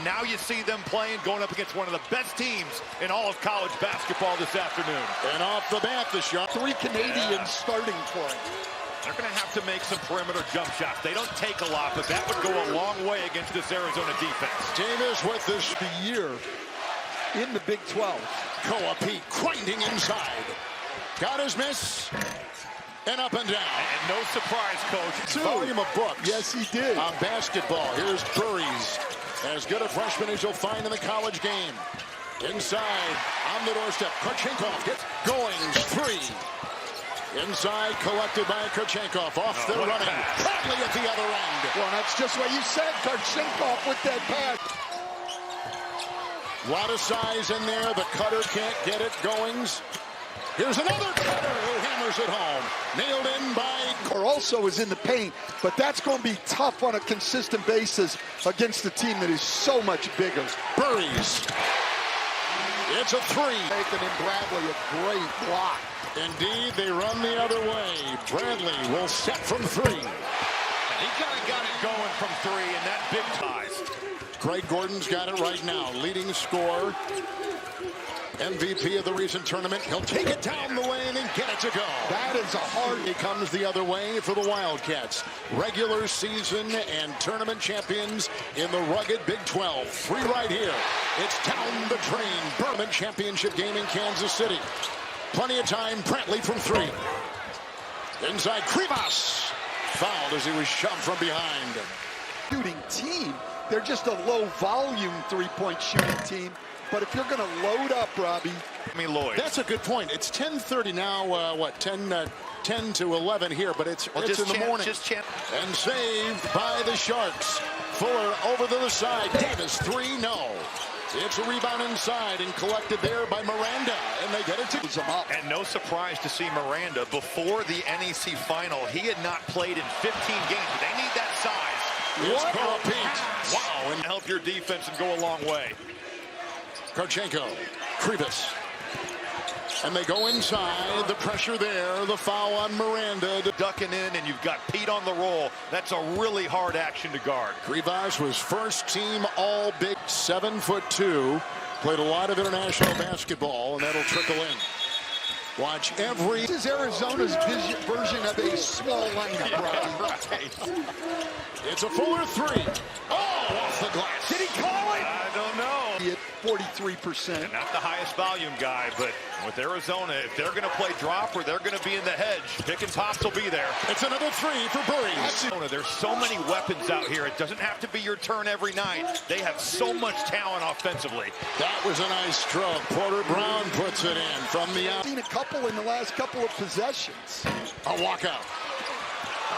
now you see them playing, going up against one of the best teams in all of college basketball this afternoon. And off the bat, the shot. 3 Canadians starting for him. They're going to have to make some perimeter jump shots. They don't take a lot, but that would go a long way against this Arizona defense. Davis with this The year in the Big 12. Koa Pete grinding inside. Got his miss. And up and down. And no surprise, Coach. Volume of books. Yes, he did. On basketball. Here's Burries. As good a freshman as you'll find in the college game. Inside, on the doorstep, Korchenkov gets Goings, 3. Inside, collected by Korchenkov. Off the running. Bradley at the other end. Well, that's just what you said. Korchenkov with that pass. A lot of size in there. The cutter can't get it. Goings. Here's another cutter who hammers it home. Nailed in by... Or also is in the paint, but that's going to be tough on a consistent basis against a team that is so much bigger. Burries. It's a 3. Nathan and Bradley, a great block. Indeed, they run the other way. Bradley will set from 3. And he kind of got it going from 3 in that big ties. Craig Gordon's got it right now. Leading scorer. MVP of the recent tournament. He'll take it down the lane and get it to go. That is a hard... He comes the other way for the Wildcats. Regular season and tournament champions in the rugged Big 12. 3 right here. It's down the drain. Berman championship game in Kansas City. Plenty of time. Brantley from 3. Inside, Krivas. Fouled as he was shoved from behind. Shooting team. They're just a low-volume three-point shooting team. But if you're going to load up, Robbie... Lloyd. That's a good point. It's 10:30 now. 10 to 11 here, but it's in the morning. And saved by the Sharks. Fuller over to the side. Davis, 3, no. It's a rebound inside and collected there by Miranda, and they get it to them up. And no surprise to see Miranda before the NEC final. He had not played in 15 games. They need that size. It's Koa Pete. Wow, and help your defense and go a long way. Korchenko, Krivas. And they go inside. The pressure there. The foul on Miranda. Ducking in, and you've got Pete on the roll. That's a really hard action to guard. Krivas was first team All-Big, 7'2". Played a lot of international basketball, and that'll trickle in. Watch every... This is Arizona's version of a small lineup, Yeah, right. It's a Fuller 3. Oh, off the glass. Did he call it? I don't know. At 43%. Not the highest volume guy, but with Arizona, if they're going to play drop or they're going to be in the hedge, pick and pops will be there. It's another 3 for Burries. There's so many weapons out here. It doesn't have to be your turn every night. They have so much talent offensively. That was a nice stroke. Porter Brown puts it in from the out. Seen a couple in the last couple of possessions. A walkout.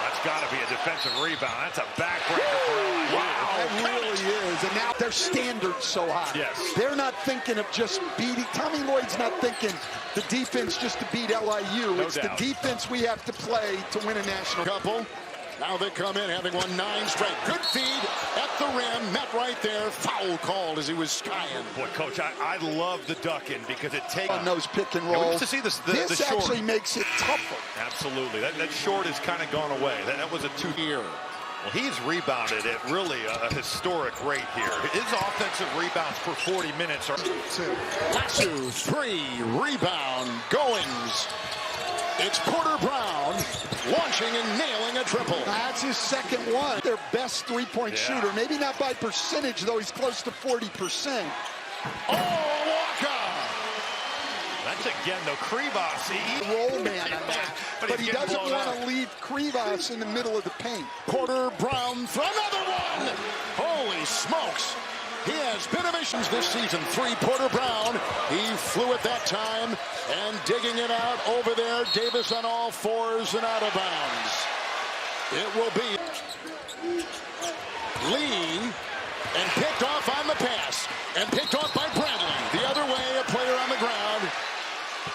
That's got to be a defensive rebound. That's a backbreaker for LIU. Wow, it really is. And now their standards so high. Yes. They're not thinking of just beating. Tommy Lloyd's not thinking the defense just to beat LIU. No it's doubt. the defense we have to play to win a national. Couple. Now they come in having won 9 straight. Good feed at the rim. Met right there. Foul called as he was skying. Boy, Coach, I love the ducking because it takes... On those pick and Yeah, we rolls. used to see the This short. actually makes it tougher. Absolutely. That short has kind of gone away. That was a 2-year. Well, he's rebounded at really a historic rate here. His offensive rebounds per 40 minutes are... 2, 3, rebound, Goings. It's Porter Brown launching and nailing a triple. That's his second one. Their best three-point shooter. Maybe not by percentage, though he's close to 40%. Oh, Walker! That's again, though, Krivas. Roll man on that. But he doesn't want to leave Krivas in the middle of the paint. Porter Brown for another one. Holy smokes. He has been emissions this season. 3, Porter Brown. He flew it that time and digging it out over there. Davis on all 4s and out of bounds. It will be Lee and picked off on the pass and picked off by Bradley. The other way, a player on the ground.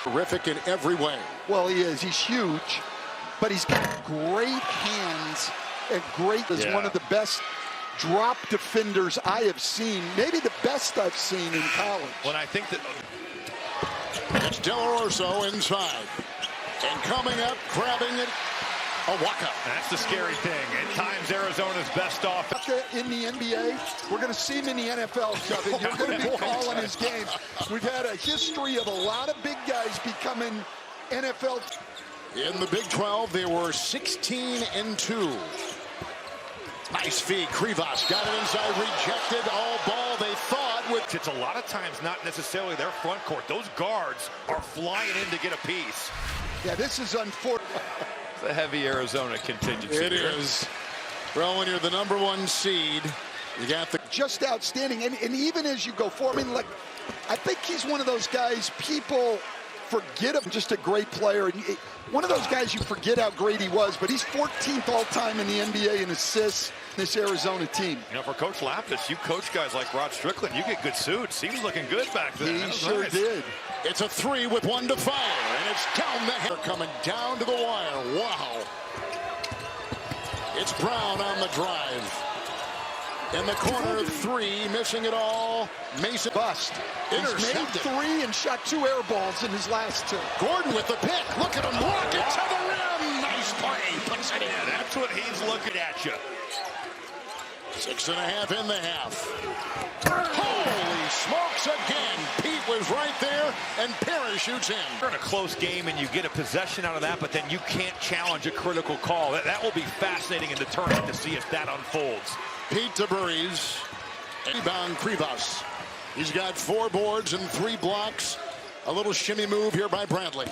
Terrific in every way. Well, he is. He's huge, but he's got great hands and great is one of the best drop defenders I have seen, maybe the best I've seen in college. When I think that... It's Del Orso inside. And coming up, grabbing it Awaka. That's the scary thing. At times, Arizona's best offense. In the NBA, we're going to see him in the NFL, Kevin. You're going to be calling his games. We've had a history of a lot of big guys becoming NFL. In the Big 12, they were 16-2. Nice feed. Krivas got it inside, rejected. All ball, they thought. It's a lot of times not necessarily their front court. Those guards are flying in to get a piece. Yeah, this is unfortunate. It's a heavy Arizona contingency. It is. Well, when you're the #1 seed, you got the... Just outstanding. And even as you go forward, I mean, like, I think he's one of those guys people forget him. Just a great player. And one of those guys you forget how great he was, but he's 14th all-time in the NBA in assists. This Arizona team. You know, for Coach Lapis, you coach guys like Rod Strickland, you get good suits. He was looking good back then. He sure did. It's a 3 with 1 to fire, and it's down the hill. Coming down to the wire. Wow. It's Brown on the drive. In the corner, 3, missing it all. Mason bust. He's made 3 and shot 2 air balls in his last 2. Gordon with the pick. Look at him rock it to the rim. Nice play. Puts it in. That's what he's looking at you. 6.5 in the half. Holy smokes again. Pete was right there and parachutes in. You're in a close game and you get a possession out of that, but then you can't challenge a critical call. That will be fascinating in the tournament to see if that unfolds. Pete to Burries. Rebound Krivas. He's got 4 boards and 3 blocks. A little shimmy move here by Bradley.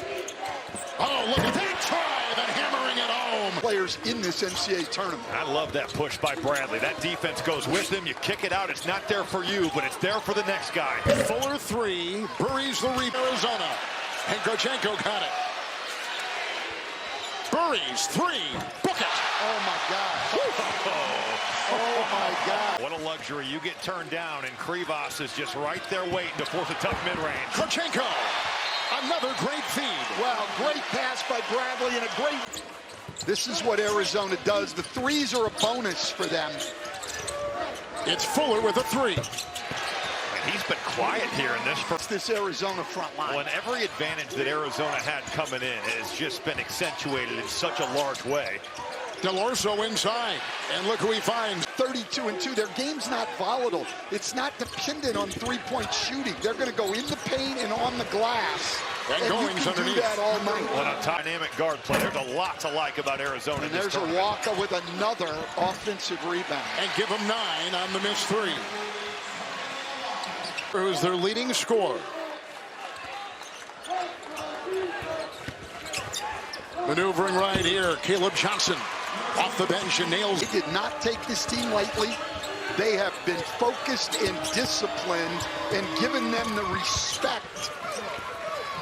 Oh, look at that try. Then hammering it home. Players in this NCAA tournament. I love that push by Bradley. That defense goes with him. You kick it out. It's not there for you, but it's there for the next guy. Fuller 3. Burries the rebound. Arizona. And Krochenko got it. Burries 3. Book it. Oh, my God. Oh, my God. What a luxury. You get turned down, and Krivas is just right there waiting to force a tough mid-range. Krochenko. Another great feed. Wow, great pass by Bradley and a great... This is what Arizona does. The 3s are a bonus for them. It's Fuller with a 3. And he's been quiet here in this first. This Arizona front line. Well, and every advantage that Arizona had coming in has just been accentuated in such a large way. Delorso inside, and look who he finds. 32-2. Their game's not volatile. It's not dependent on 3-point shooting. They're going to go in the paint and on the glass. And you Goings can underneath. do that all night. What a dynamic guard play. There's a lot to like about Arizona. And there's a Walker with another offensive rebound. And give him 9 on the missed 3. Who's their leading scorer. Maneuvering right here, Caleb Johnson. Off the bench and nails. They did not take this team lightly. They have been focused and disciplined and given them the respect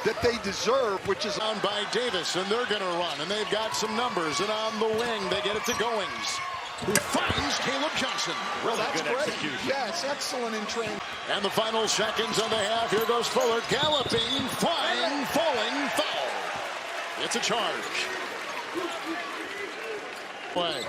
that they deserve, which is on by Davis, and they're going to run, and they've got some numbers, and on the wing, they get it to Goings, who finds Caleb Johnson. Really that's good great. execution. Yes, excellent in training. And the final seconds of the half. Here goes Fuller, galloping, flying, falling, foul. It's a charge. Play.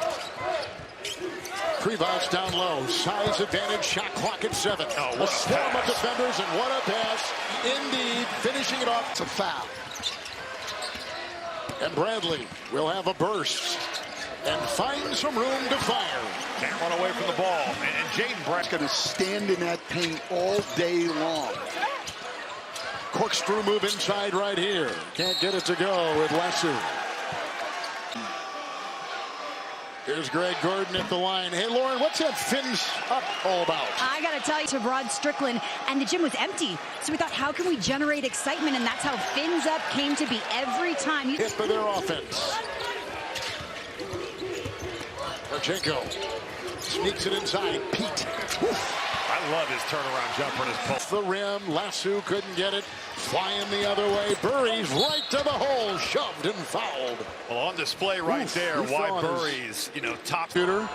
Krivas down low. Size advantage. Shot clock at 7. Oh, a swarm of defenders, and what a pass. Indeed, finishing it off. It's a foul. And Bradley will have a burst and find some room to fire. Can't run away from the ball. And Jaden Bradley's Going to stand in that paint all day long. Corkscrew move inside right here. Can't get it to go with Lesser. Here's Greg Gordon at the line. Hey, Lauren, what's that fins up all about? I got to tell you, to Rod Strickland, and the gym was empty. So we thought, how can we generate excitement? And that's how Fins Up came to be every time. Hit for their offense. Marchenko sneaks it inside. Pete. I love his turnaround jumper and his post. The rim. Lasso couldn't get it. Flying the other way. Burries right to the hole. Shoved and fouled. Well, on display right there, why Burries, top shooter.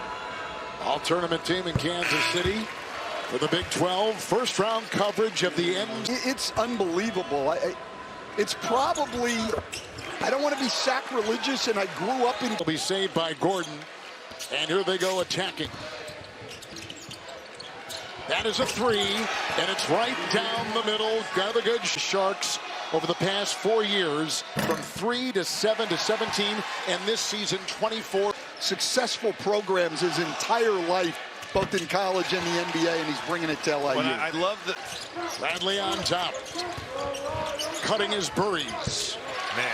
All tournament team in Kansas City for the Big 12. First round coverage of the end. It's unbelievable. It's probably, I don't want to be sacrilegious, and I grew up in. Will be saved by Gordon. And here they go attacking. That is a 3, and it's right down the middle. Got the good Sharks over the past 4 years, from 3 to 7 to 17, and this season 24. Successful programs his entire life, both in college and the NBA, and he's bringing it to LIU. But I love that. Bradley on top, cutting his Burries. Man,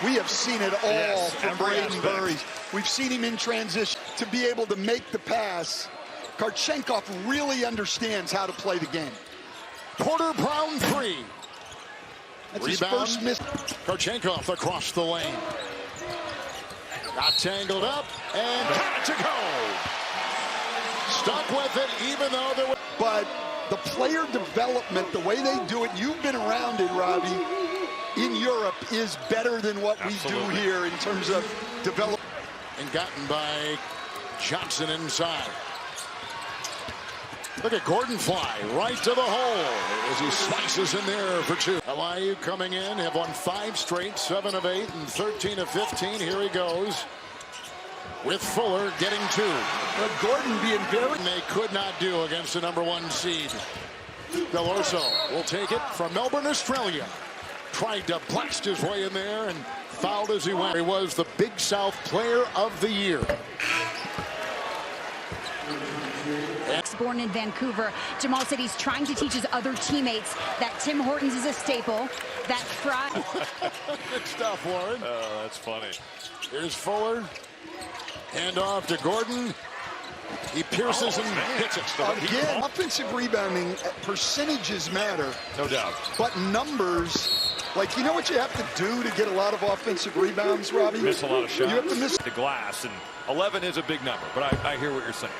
We have seen it all Yes, from every Braden aspect. Burries. We've seen him in transition to be able to make the pass. Karchenkov really understands how to play the game. Porter Brown 3. That's his Rebound. first miss. Karchenkov across the lane. Got tangled up and got it to go. Stuck with it, even though there was. But the player development, the way they do it, you've been around it, Robbie, in Europe, is better than what we do here in terms of development. And gotten by Johnson inside. Look at Gordon fly right to the hole as he slices in there for 2. LIU coming in, have won 5 straight, 7 of 8 and 13 of 15. Here he goes with Fuller getting 2. But Gordon being very... They could not do against the #1 seed. Del Orso will take it from Melbourne, Australia. Tried to blast his way in there and fouled as he went. He was the Big South Player of the Year. Born in Vancouver, Jamal said he's trying to teach his other teammates that Tim Hortons is a staple, that fry. Good stuff, Warren. oh, that's funny. Here's Fuller. Hand off to Gordon. He pierces and hits it. Again, offensive rebounding percentages matter. No doubt. But numbers, like, you know what you have to do to get a lot of offensive rebounds, Robbie? Miss a lot of shots. You have to miss the glass, and 11 is a big number, but I hear what you're saying.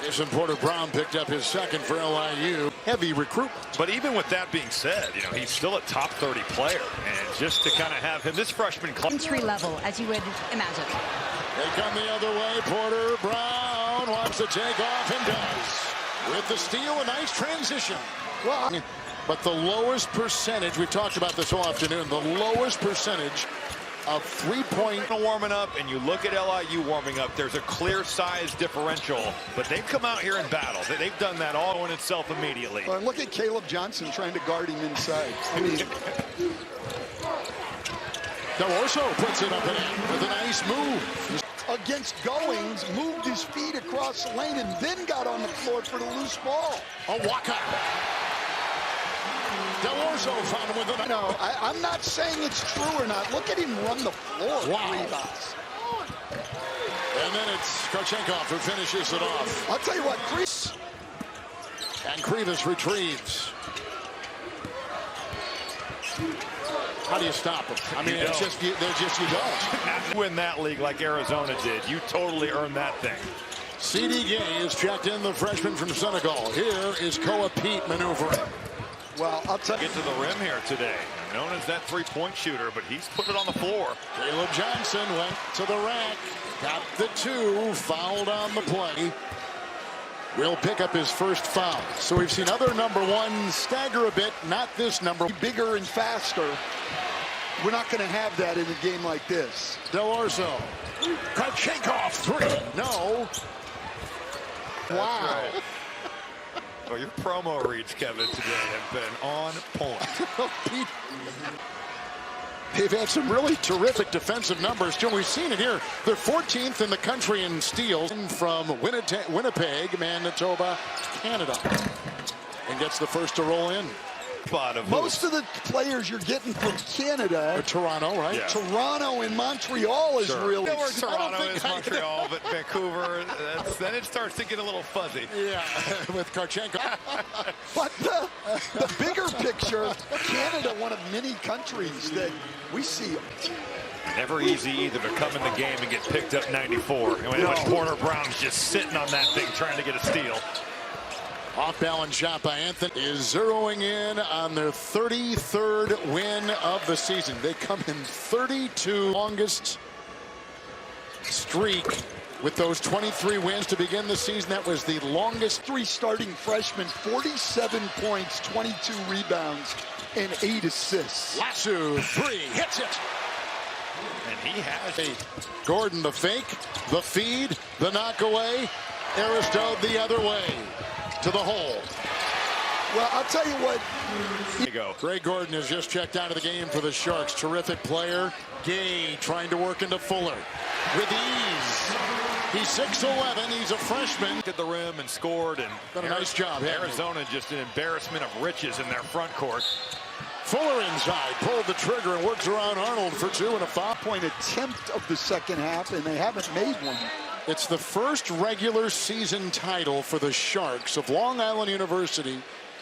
Jason Porter Brown picked up his 2nd for LIU. Heavy recruitment. But even with that being said, you know, he's still a top 30 player, and just to kind of have him, this freshman class. Entry level, as you would imagine. They come the other way. Porter Brown wants to take off and does. With the steal, a nice transition. Well, but the lowest percentage, we've talked about this all afternoon, the lowest percentage of 3-point. Warming up, and you look at LIU warming up, there's a clear size differential, but they've come out here in battle. They've done that all in itself immediately. and look at Caleb Johnson trying to guard him inside. I mean, Del Orso puts it up and in with a nice move. against Goings, moved his feet across the lane and then got on the floor for the loose ball. A walkout. Del Orso found him with a... No, I'm not saying it's true or not. Look at him run the floor. Wow. Rebounds. And then it's Karchenkov who finishes it off. I'll tell you what, Chris. And Krivas retrieves. How do you stop them? I mean, it's just, you don't. Win that league like Arizona did. You totally earned that thing. C.D. Gay is checked in, the freshman from Senegal. Here is Koa Pete maneuvering. Well, I'll tell you. Get to the rim here today. Known as that 3-point shooter, but he's put it on the floor. Caleb Johnson went to the rack. Got the 2, fouled on the play. Will pick up his first foul. So we've seen other #1s stagger a bit, not this number. Bigger and faster. We're not going to have that in a game like this. Del Orso. Karchenkov 3. No. Wow. Right. Well, your promo reads, Kevin, today have been on point. They've had some really terrific defensive numbers, too. We've seen it here. They're 14th in the country in steals from Winnipeg, Manitoba, Canada. And gets the first to roll in. Most of the players you're getting from Canada. Or Toronto, right? Yeah. Toronto and Montreal is really. Where Toronto is, Montreal, but Vancouver, then it starts to get a little fuzzy. Yeah, with Karchenkov. But the bigger picture, Canada, one of many countries that we see. Never easy either to come in the game and get picked up 94. And when Porter Brown's just sitting on that thing trying to get a steal. Off-balance shot by Anthony is zeroing in on their 33rd win of the season. They come in 32 longest streak with those 23 wins to begin the season. That was the longest. 3 starting freshmen, 47 points, 22 rebounds, and 8 assists. Lasso 3 hits it. And he has Gordon the fake, the feed, the knockaway. Aristo the other way to the hole. Well, I'll tell you what. There you go. Greg Gordon has just checked out of the game for the Sharks. Terrific player. Gay trying to work into Fuller with ease. He's 6'11". He's a freshman. At the rim and scored, and Done a nice job. Arizona just an embarrassment of riches in their front court. Fuller inside, pulled the trigger and works around Arnold for 2 and a 5-point Attempt of the second half, and they haven't made one. It's the first regular season title for the Sharks of Long Island University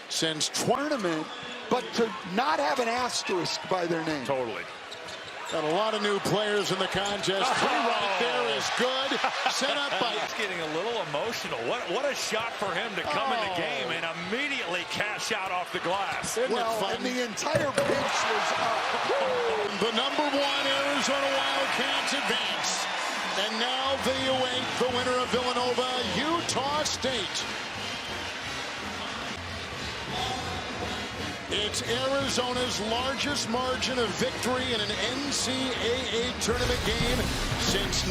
since Tournament, but to not have an asterisk by their name. Totally. Got a lot of new players in the contest. 3 right there is good. Set up by... He's getting a little emotional. What a shot for him to come in the game and immediately cash out off the glass. Isn't it Well, fun? and the entire bench was up. The number 1 Arizona Wildcats advance. And now they await the winner of Villanova, Utah State. It's Arizona's largest margin of victory in an NCAA tournament game since